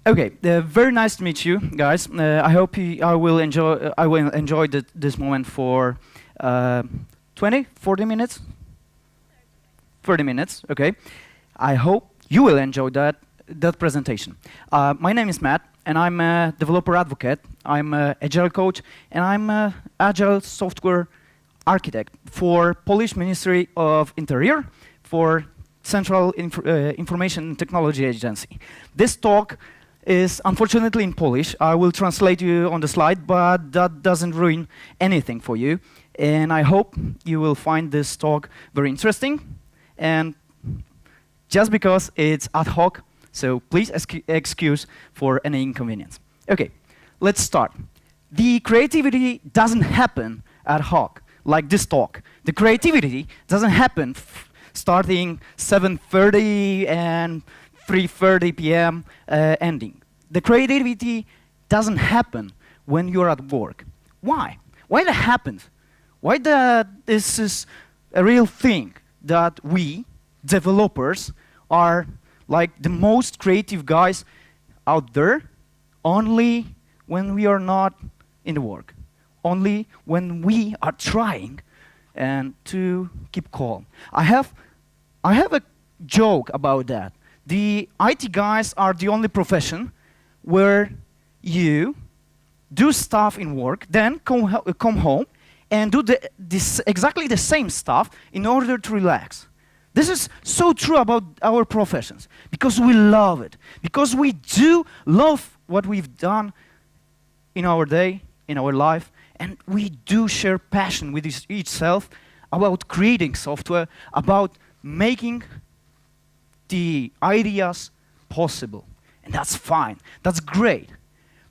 Okay, very nice to meet you guys. I hope I will enjoy this moment for 20, 40 minutes. 30 minutes. Okay. I hope you will enjoy that presentation. My name is Matt, and I'm a developer advocate. I'm an agile coach, and I'm an agile software architect for Polish Ministry of Interior, for Central Information Technology Agency. This talk is unfortunately in Polish. I will translate you on the slide, but that doesn't ruin anything for you. And I hope you will find this talk very interesting. And just because it's ad hoc, so please excuse for any inconvenience. Okay, let's start. The creativity doesn't happen ad hoc, like this talk. The creativity doesn't happen starting 7:30 and 3:30 p.m. Ending. The creativity doesn't happen when you're at work. Why? Why that happens? Why this is a real thing that we, developers, are like the most creative guys out there only when we are not in the work, only when we are trying and to keep calm. I have a joke about that. The IT guys are the only profession where you do stuff in work, then come home and do exactly the same stuff in order to relax. This is so true about our professions, because we love it, because we do love what we've done in our day, in our life, and we do share passion with each self about creating software, about making the ideas possible. And that's fine, that's great.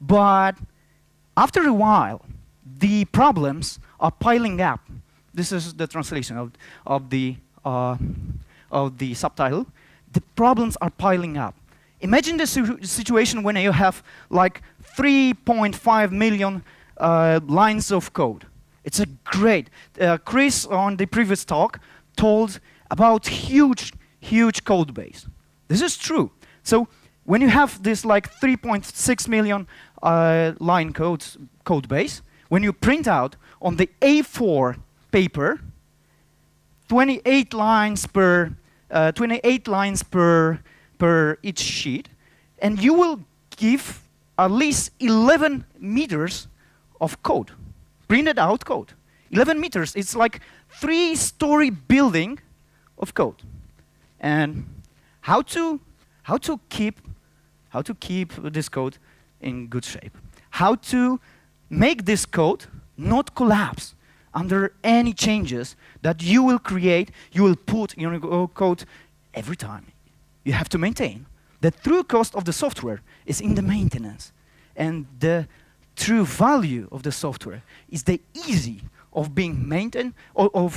But after a while, the problems are piling up. This is the translation of the subtitle. The problems are piling up. Imagine the situation when you have like 3.5 million lines of code. It's a great. Chris on the previous talk told about huge code base. This is true. So when you have this like 3.6 million line code base, when you print out on the A4 paper, 28 lines per each sheet, and you will give at least 11 meters of code, printed out code. 11 meters, it's like 3-story building of code. And how to keep this code in good shape? How to make this code not collapse under any changes that you will create, you will put in your code every time. You have to maintain. The true cost of the software is in the maintenance. And the true value of the software is the easy of being maintained, or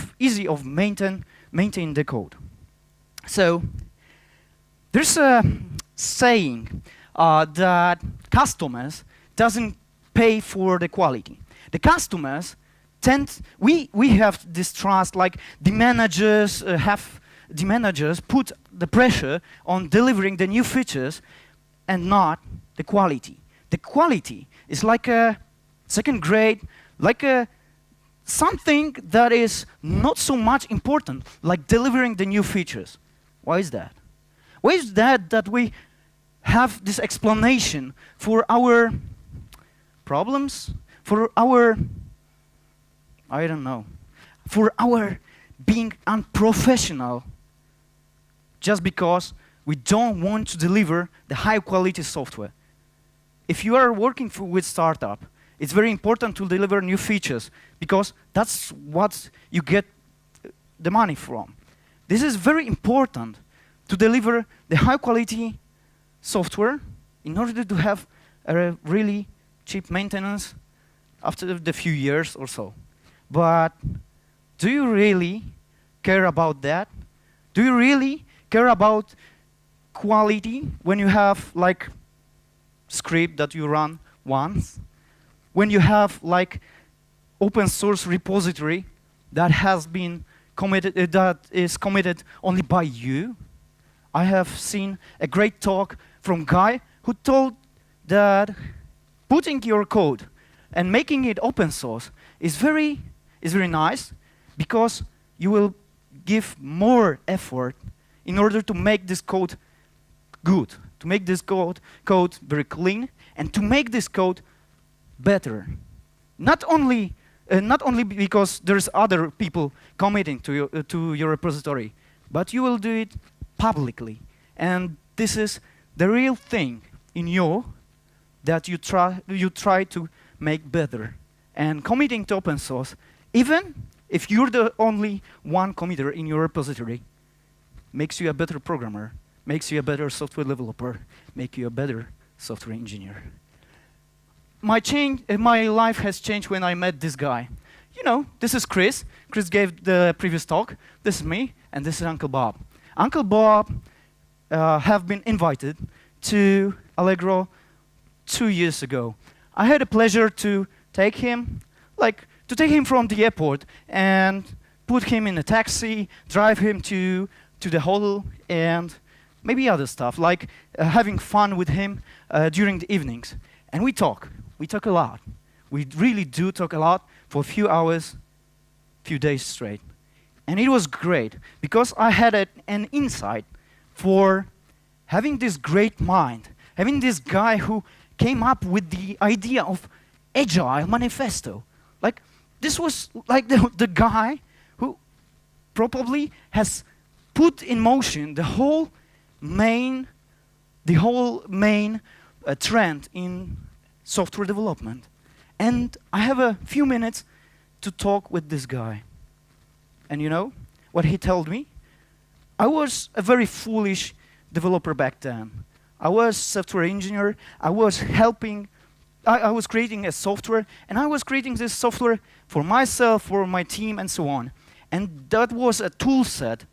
maintain the code. So there's a saying that customers doesn't pay for the quality. The customers we have this trust, like the managers put the pressure on delivering the new features and not the quality. The quality is like a second grade, like something that is not so much important, like delivering the new features. Why is that? Why is that we have this explanation for our problems, for our, I don't know, for our being unprofessional, just because we don't want to deliver the high quality software? If you are working with startup, it's very important to deliver new features, because that's what you get the money from. This is very important to deliver the high quality software in order to have a really cheap maintenance after the few years or so. But do you really care about that? Do you really care about quality when you have like script that you run once? When you have like open source repository that has been committed, that is committed only by you? I have seen a great talk from Guy who told that putting your code and making it open source is very nice, because you will give more effort in order to make this code good, to make this code very clean, and to make this code better. Not only because there's other people committing to your repository, but you will do it publicly. And this is the real thing in you that you try to make better. And committing to open source, even if you're the only one committer in your repository, makes you a better programmer, makes you a better software developer, makes you a better software engineer. My life has changed when I met this guy. You know, this is Chris. Chris gave the previous talk. This is me, and this is Uncle Bob. Uncle Bob have been invited to Allegro 2 years ago. I had the pleasure to take him from the airport and put him in a taxi, drive him to the hall, and maybe other stuff, like having fun with him during the evenings. And we talk a lot. We really do talk a lot for a few hours, few days straight. And it was great, because I had an insight for having this great mind, having this guy who came up with the idea of Agile Manifesto. Like, this was like the guy who probably has put in motion the whole main trend in software development. And I have a few minutes to talk with this guy. And you know what he told me? I was a very foolish developer back then. I was software engineer. I was creating a software, and I was creating this software for myself, for my team, and so on. And that was a tool set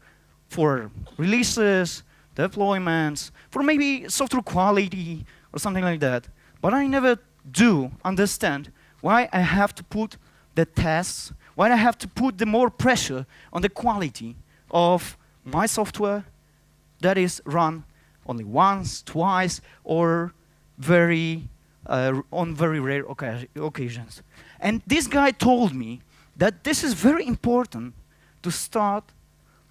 for releases, deployments, for maybe software quality or something like that. But I never do understand why I have to put the tests, why I have to put the more pressure on the quality of my software that is run only once, twice, or on very rare occasions. And this guy told me that this is very important to start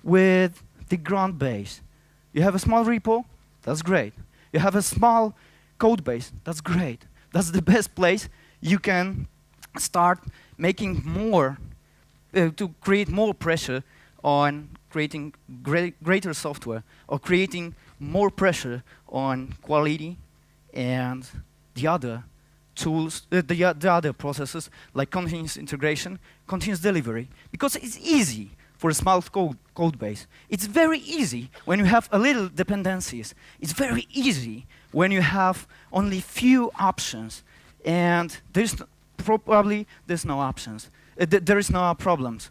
with the ground base. You have a small repo, that's great. You have a small code base, that's great. That's the best place you can start making more, to create more pressure on creating greater software, or creating more pressure on quality and the other tools, the other processes, like continuous integration, continuous delivery. Because it's easy for a small code base. It's very easy when you have a little dependencies. It's very easy when you have only few options, and there's no options. There is no problems,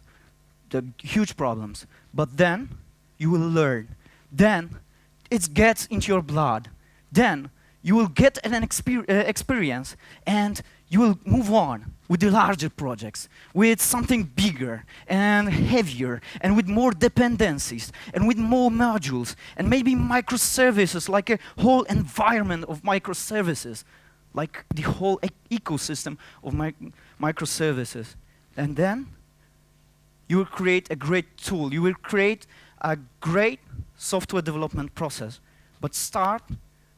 the huge problems. But then you will learn. Then it gets into your blood. Then you will get an experience, and you will move on with the larger projects, with something bigger and heavier, and with more dependencies, and with more modules, and maybe microservices, like a whole environment of microservices, like the whole ecosystem of microservices. And then you will create a great tool. You will create a great software development process. But start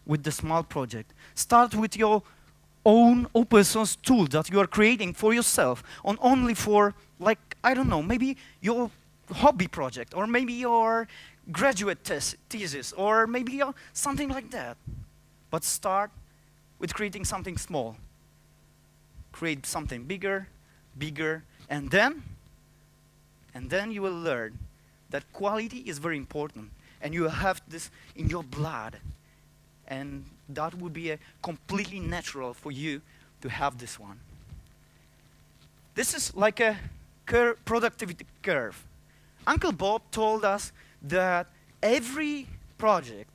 with the small project. Start with your own open source tool that you are creating for yourself, only for, like, I don't know, maybe your hobby project, or maybe your graduate thesis, or maybe something like that. But start with creating something small. Create something bigger, and then you will learn that quality is very important, and you will have this in your blood. And that would be completely natural for you to have this one. This is like a productivity curve. Uncle Bob told us that every project,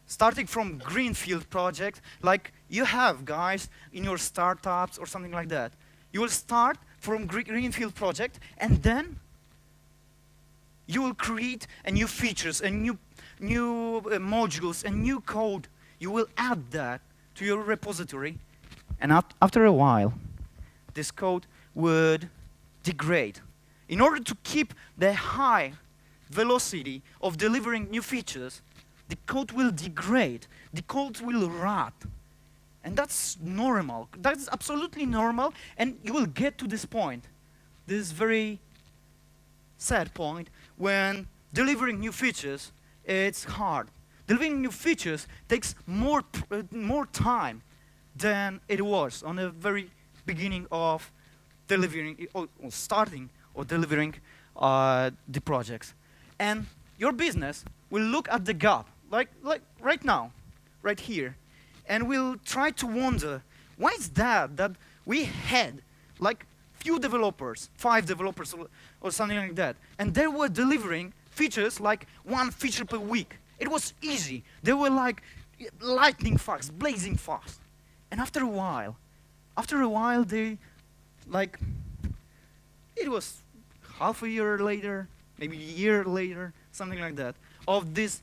starting from greenfield project, like you have guys in your startups or something like that, you will start from greenfield project, and then you will create new features and new modules and new code. You will add that to your repository, and after a while, this code would degrade. In order to keep the high velocity of delivering new features, the code will degrade, the code will rot. And that's normal, that's absolutely normal, and you will get to this point, this very sad point, when delivering new features, it's hard. Delivering new features takes more time than it was on the very beginning of delivering, or starting or delivering the projects. And your business will look at the gap, like right now, right here, and will try to wonder, why is that we had like few developers, 5 developers or something like that, and they were delivering features like 1 feature per week. It was easy. They were like lightning fast, blazing fast. And after a while, they like, it was half a year later, maybe a year later, something like that, of this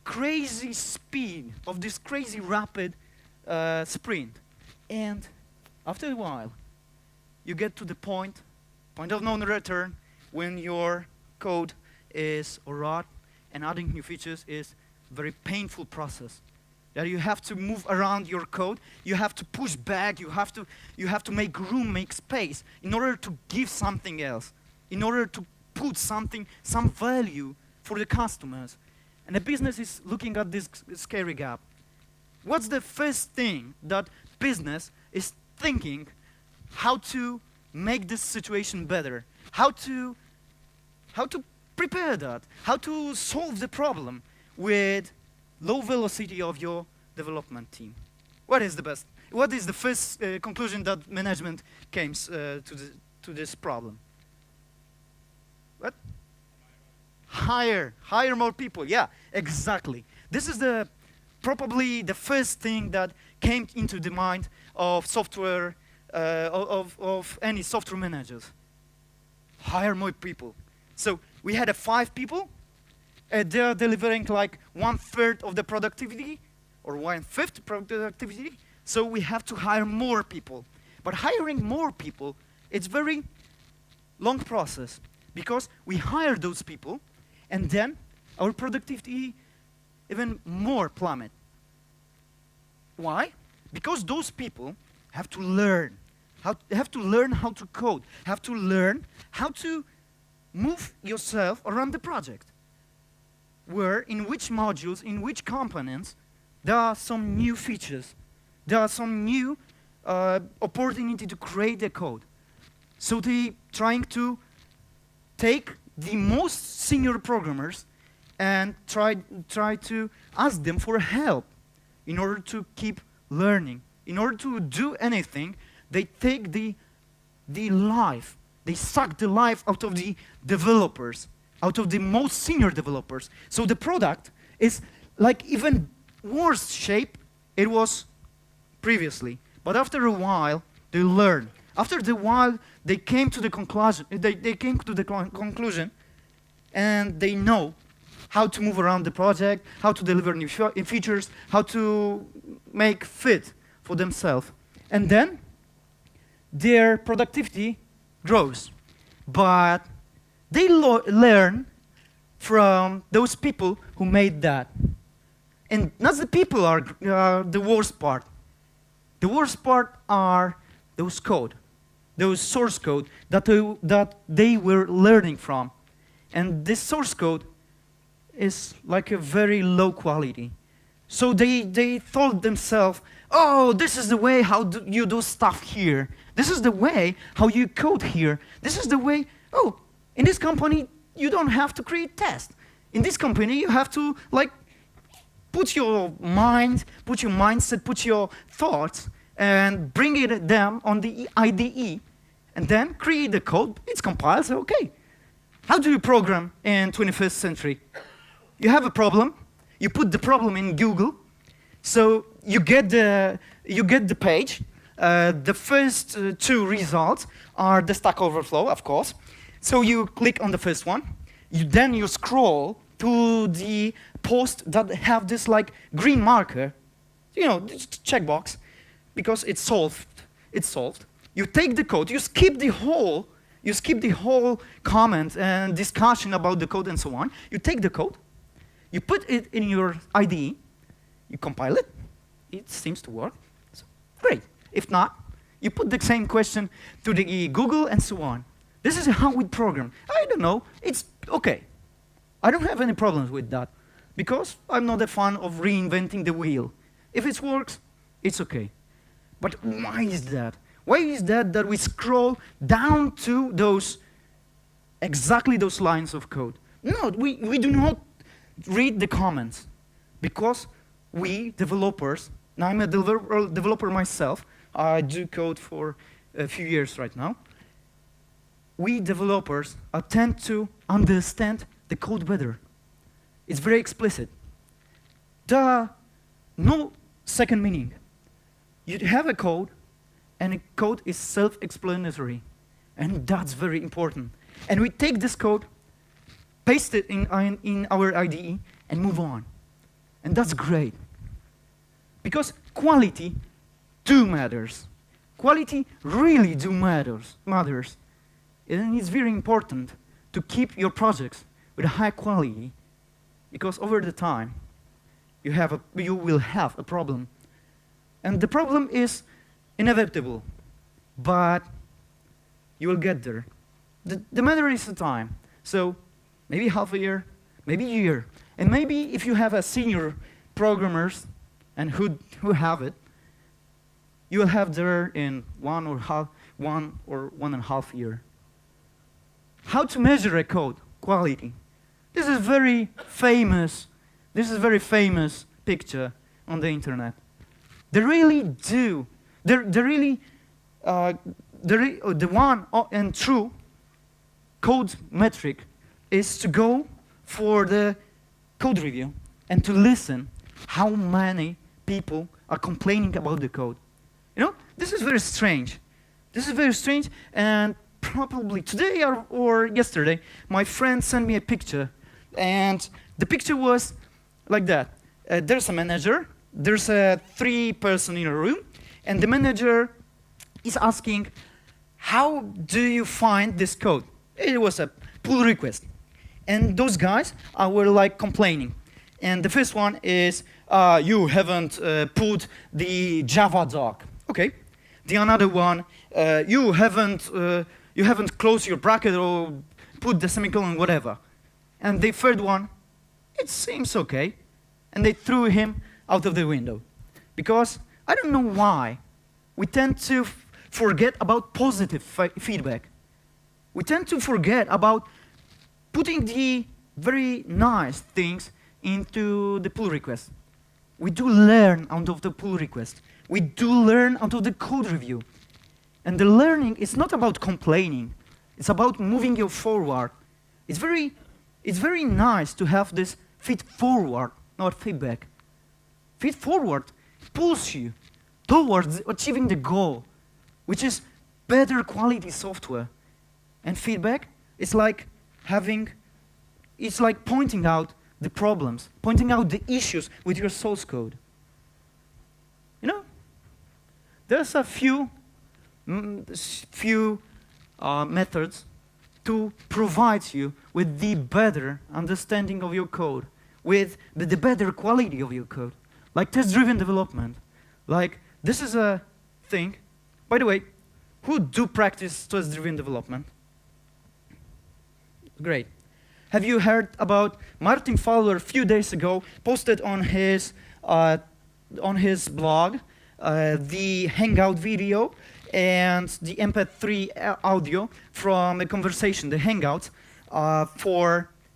crazy speed, of this crazy rapid sprint. And after a while, you get to the point of no return, when your code is rot, and adding new features is a very painful process. That you have to move around your code, you have to push back, you have to make room, make space, in order to give something else, in order to put some value for the customers. And the business is looking at this scary gap. What's the first thing that business is thinking, how to make this situation better? How to prepare that? How to solve the problem with low velocity of your development team? What is the first conclusion that management came to this problem? What? Hire more people. Yeah, exactly. This is probably the first thing that came into the mind of software, of any software managers. Hire more people. So we had 5 people. They are delivering like 1/3 of the productivity, or 1/5 productivity. So we have to hire more people. But hiring more people, it's very long process, because we hire those people, and then our productivity even more plummet. Why? Because those people have to learn. Have to learn how to code. Have to learn how to move yourself around the project. Where, in which modules, in which components, there are some new features. There are some new opportunity to create the code. So they trying to take the most senior programmers and try to ask them for help in order to keep learning. In order to do anything, they take they suck the life out of the developers, out of the most senior developers. So the product is like even worse shape it was previously. But after a while, they learn. After a while, they came to the conclusion. They came to the conclusion, and they know how to move around the project, how to deliver new features, how to make fit for themselves. And then their productivity grows. But they learn from those people who made that. And not the people are the worst part. The worst part are those code, those source code that they were learning from. And this source code is like a very low quality. So they thought themselves, oh, this is the way how you do stuff here. This is the way how you code here. This is the way, oh, in this company, you don't have to create tests. In this company, you have to like put your mind, put your mindset, put your thoughts, and bring them on the IDE, and then create the code. It's compiled, so okay. How do you program in 21st century? You have a problem, you put the problem in Google, so you get the page. The first 2 results are the Stack Overflow, of course. So you click on the first one, then you scroll to the post that have this like green marker, You know, just checkbox, because it's solved. It's solved. You take the code, you skip the whole comment and discussion about the code and so on. You take the code, you put it in your IDE, you compile it. It seems to work. So, great. If not, you put the same question to the Google and so on. This is how we program. I don't know. It's okay. I don't have any problems with that, because I'm not a fan of reinventing the wheel. If it works, it's okay. But why is that? Why is that we scroll down to exactly those lines of code? No, we do not read the comments, because we developers, now I'm a developer myself, I do code for a few years right now. We developers tend to understand the code better. It's very explicit. No second meaning. You have a code, and a code is self-explanatory, and that's very important. And we take this code, paste it in our IDE, and move on. And that's great. Because quality matters. Quality really matters. And it's very important to keep your projects with a high quality, because over the time, you will have a problem. And the problem is inevitable, but you will get there. The matter is the time. So maybe half a year, maybe a year. And maybe if you have a senior programmers and who have it, you will have there in 1 or 1.5 year. How to measure a code quality? This is very famous picture on the internet. They really do. The one and true code metric is to go for the code review and to listen how many people are complaining about the code. You know, this is very strange. This is very strange, and probably today or yesterday, my friend sent me a picture, and the picture was like that. There's a manager, there's a 3-person in a room, and the manager is asking, how do you find this code? It was a pull request. And those guys were like complaining. And the first one is, you haven't put the Java doc. Okay. The another one, you haven't closed your bracket or put the semicolon, whatever. And the third one, it seems okay. And they threw him out of the window. Because I don't know why we tend to forget about positive feedback. We tend to forget about putting the very nice things into the pull request. We do learn out of the pull request. We do learn out of the code review. And the learning is not about complaining. It's about moving you forward. It's very nice to have this feed forward, not feedback. Feed forward pulls you towards achieving the goal, which is better quality software. And feedback is like pointing out the problems, pointing out the issues with your source code. You know, there's a few methods to provide you with the better understanding of your code, with the better quality of your code, like test-driven development. Like, this is a thing. By the way, who do practice test-driven development? Great. Have you heard about Martin Fowler a few days ago posted on his blog the Hangout video and the MP3 audio from a conversation, the Hangouts,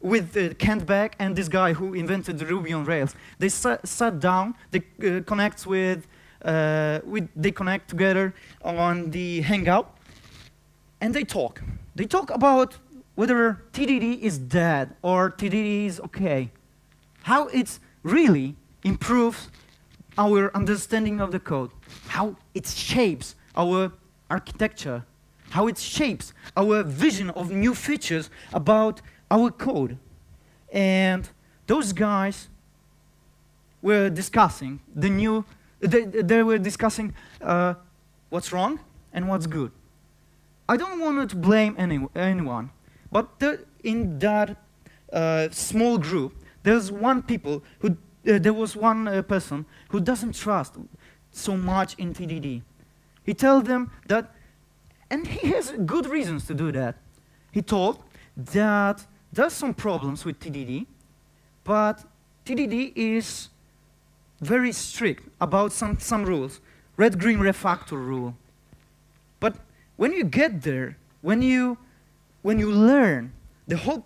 with Kent Beck and this guy who invented the Ruby on Rails. They sat down, they connect together on the Hangout, and they talk. They talk about whether TDD is dead or TDD is okay. How it really improves our understanding of the code, how it shapes our architecture, how it shapes our vision of new features about our code. And those guys were discussing the new they were discussing what's wrong and what's good. I don't want to blame anyone, but in that small group, there was one person who doesn't trust so much in TDD. He tells them that, and he has good reasons to do that. He told that there's some problems with TDD, but TDD is very strict about some rules. Red-green refactor rule. But when you get there, when you learn the whole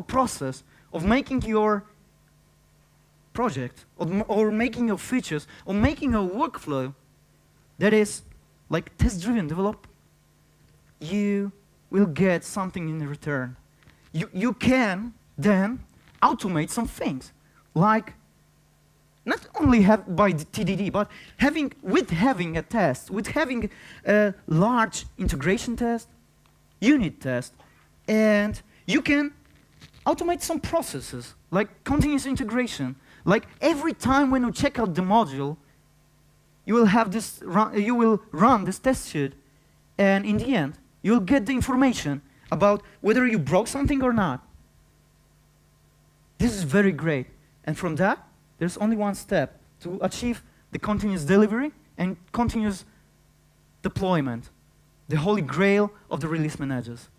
process of making your project or making your features or making a workflow that is like test-driven develop, you will get something in return. You can then automate some things, like not only by the TDD, but with having a test, with having a large integration test, unit test, and you can automate some processes, like continuous integration. Like every time when you check out the module, you will run this test sheet, and in the end, you'll get the information about whether you broke something or not. This is very great. And from that, there's only one step to achieve the continuous delivery and continuous deployment, the holy grail of the release managers.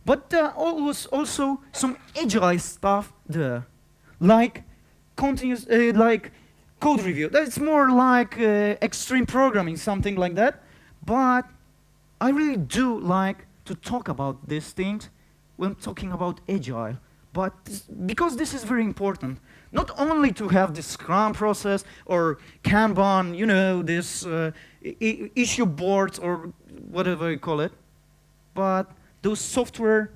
But there was also some agile stuff there, like continuous, like code review. That's more like extreme programming, something like that. But I really do like to talk about these things when talking about agile. But because this is very important, not only to have the Scrum process or Kanban, you know, this issue boards or whatever you call it, but those software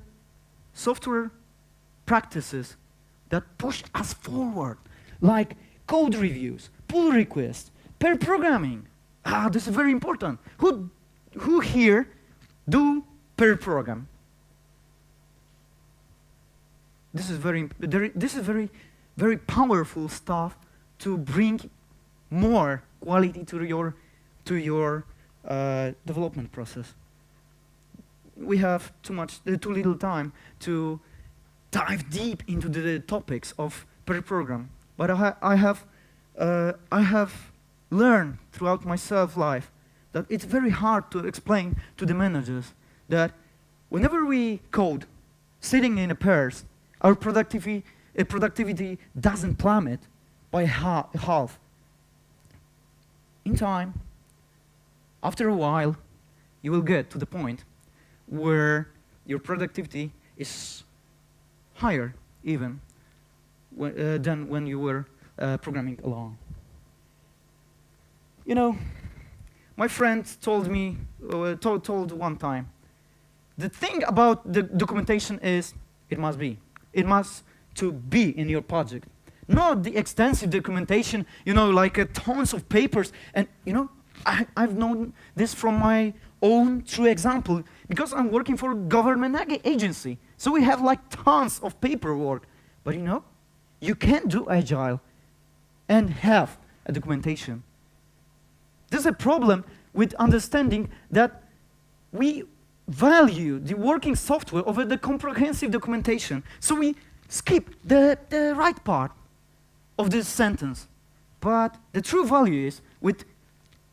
practices that push us forward, like code reviews, pull requests, pair programming. This is very important. Who here do pair program? This is very powerful stuff to bring more quality to your development process. We have too little time to dive deep into the topics of pair program, but I have learned throughout my self-life that it's very hard to explain to the managers that whenever we code sitting in a pairs, our productivity doesn't plummet by half. In time, after a while, you will get to the point where your productivity is higher even than when you were programming alone. You know, my friend told me, told one time, the thing about the documentation is it must be in your project. Not the extensive documentation, you know, like tons of papers. And, you know, I've known this from my own true example because I'm working for a government agency. So we have like tons of paperwork. But, you know, you can do agile and have a documentation. There's a problem with understanding that we value the working software over the comprehensive documentation. So we skip the right part of this sentence. But the true value is with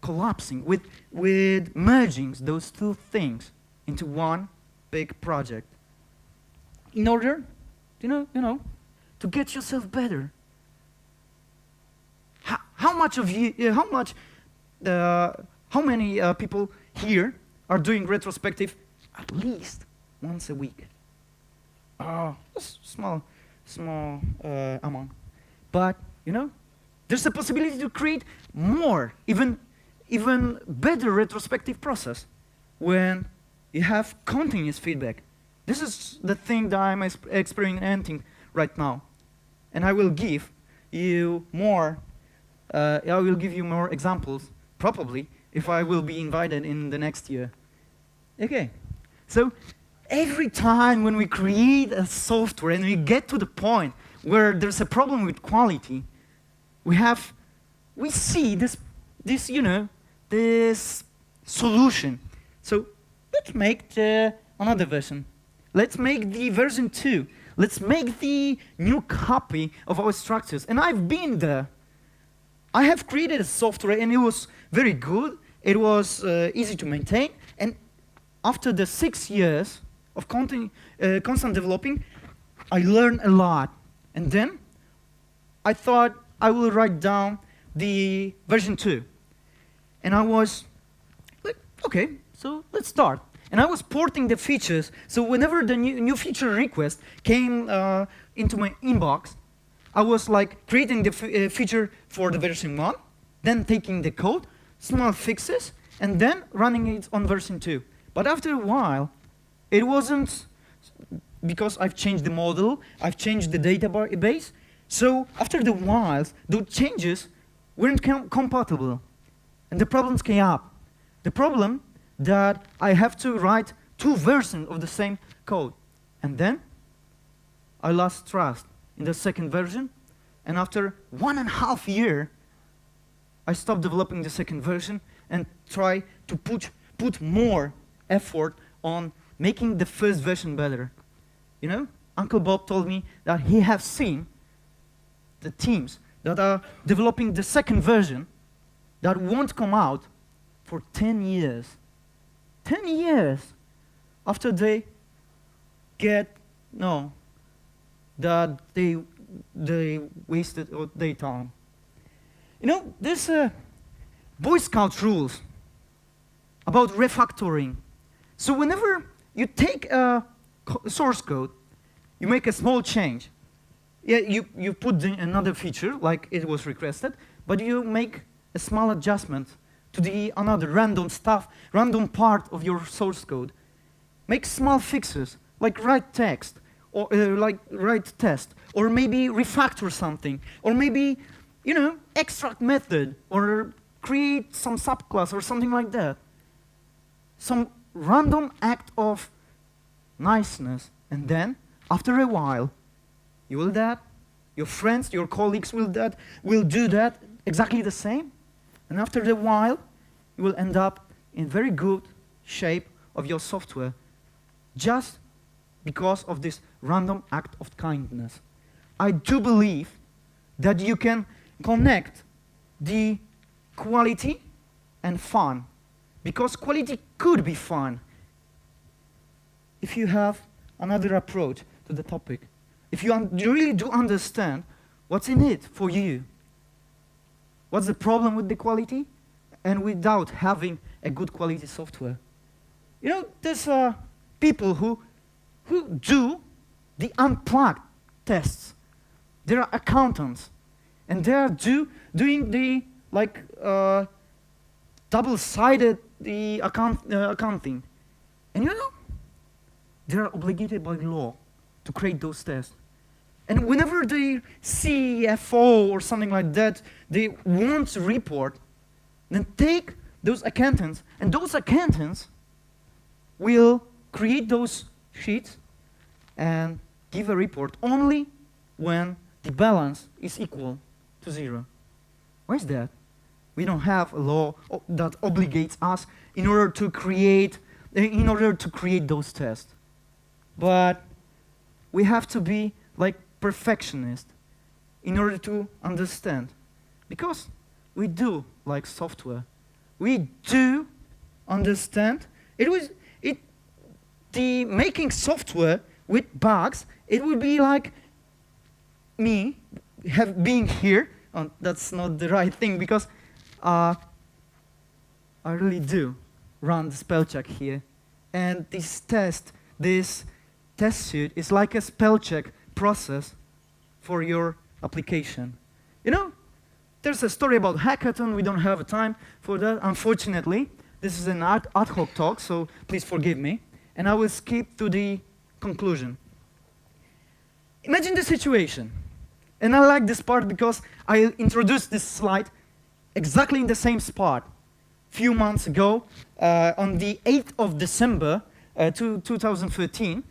collapsing, with merging those two things into one big project. In order, you know, to get yourself better. How many people here are doing retrospective at least once a week? Small amount. But, you know, there's a possibility to create more, even better retrospective process when you have continuous feedback. This is the thing that I'm experimenting right now. And I will give you more examples, probably, if I will be invited in the next year. Okay, so every time when we create a software and we get to the point where there's a problem with quality, we see this solution. So let's make another version. Let's make the version 2. Let's make the new copy of our structures. And I've been there. I have created a software, and it was very good. It was easy to maintain. And after the 6 years of constant developing, I learned a lot. And then I thought I will write down the version 2. And I was like, okay, so let's start. And I was porting the features, so whenever the new feature request came into my inbox, I was like creating the feature for the version 1, then taking the code, small fixes, and then running it on version 2. But after a while, it wasn't, because I've changed the model, I've changed the database, so after the while, those changes weren't compatible. And the problems came up. The problem that I have to write 2 versions of the same code. And then I lost trust in the second version. And after 1.5 years, I stopped developing the second version and try to put more effort on making the first version better. You know, Uncle Bob told me that he has seen the teams that are developing the second version that won't come out for 10 years. 10 years after they that they wasted their time. You know, there's Boy Scout rules about refactoring. So whenever you take a source code, you make a small change. Yeah, you put another feature like it was requested, but you make a small adjustment to the another random part of your source code. Make small fixes, like write text, or like write test, or maybe refactor something, or maybe, you know, extract method, or create some subclass or something like that. Some random act of niceness, and then after a while, you will that, your friends, your colleagues will do that exactly the same. And after a while, you will end up in very good shape of your software just because of this random act of kindness. I do believe that you can connect the quality and fun, because quality could be fun if you have another approach to the topic. If you really do understand what's in it for you. What's the problem with the quality? And without having a good quality software. You know, there's people who do the unplugged tests. There are accountants, and they are doing the double-sided accounting. And you know, they are obligated by law to create those tests. And whenever the CFO or something like that, they want to report, then take those accountants, and those accountants will create those sheets and give a report only when the balance is equal to 0. Why is that? We don't have a law that obligates us in order to create those tests. But we have to be like perfectionist in order to understand, because we do like software. We do understand. The making software with bugs, it would be like me being here. That's not the right thing, because I really do run the spell check here. And this test suite is like a spell check process for your application. You know, there's a story about hackathon. We don't have time for that, unfortunately. This is an ad hoc talk, so please forgive me. And I will skip to the conclusion. Imagine the situation. And I like this part because I introduced this slide exactly in the same spot few months ago, on the 8th of December 2013,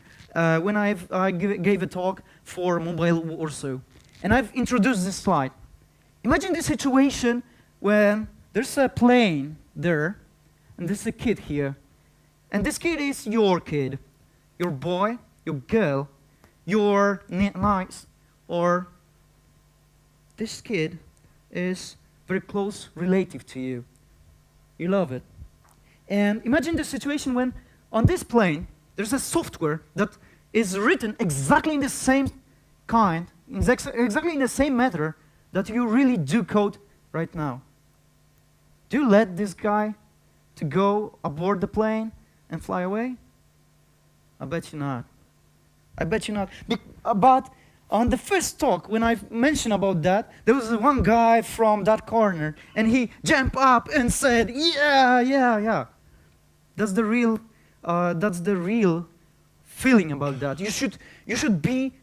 when I gave a talk for Mobile Warsaw. And I've introduced this slide. Imagine the situation when there's a plane there, and there's a kid here. And this kid is your kid, your boy, your girl, your niece, or this kid is very close relative to you. You love it. And imagine the situation when on this plane there's a software that is written exactly in the same kind, exactly in the same matter that you really do code right now. Do you let this guy to go aboard the plane and fly away? I bet you not. I bet you not. But on the first talk, when I mentioned about that, there was one guy from that corner, and he jumped up and said, "Yeah, yeah, yeah." That's the real feeling about that. You should be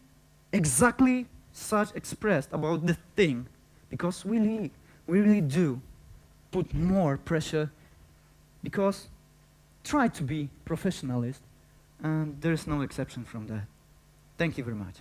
exactly such expressed about the thing, because we really do put more pressure, because try to be professionalist, and there's no exception from that. Thank you very much.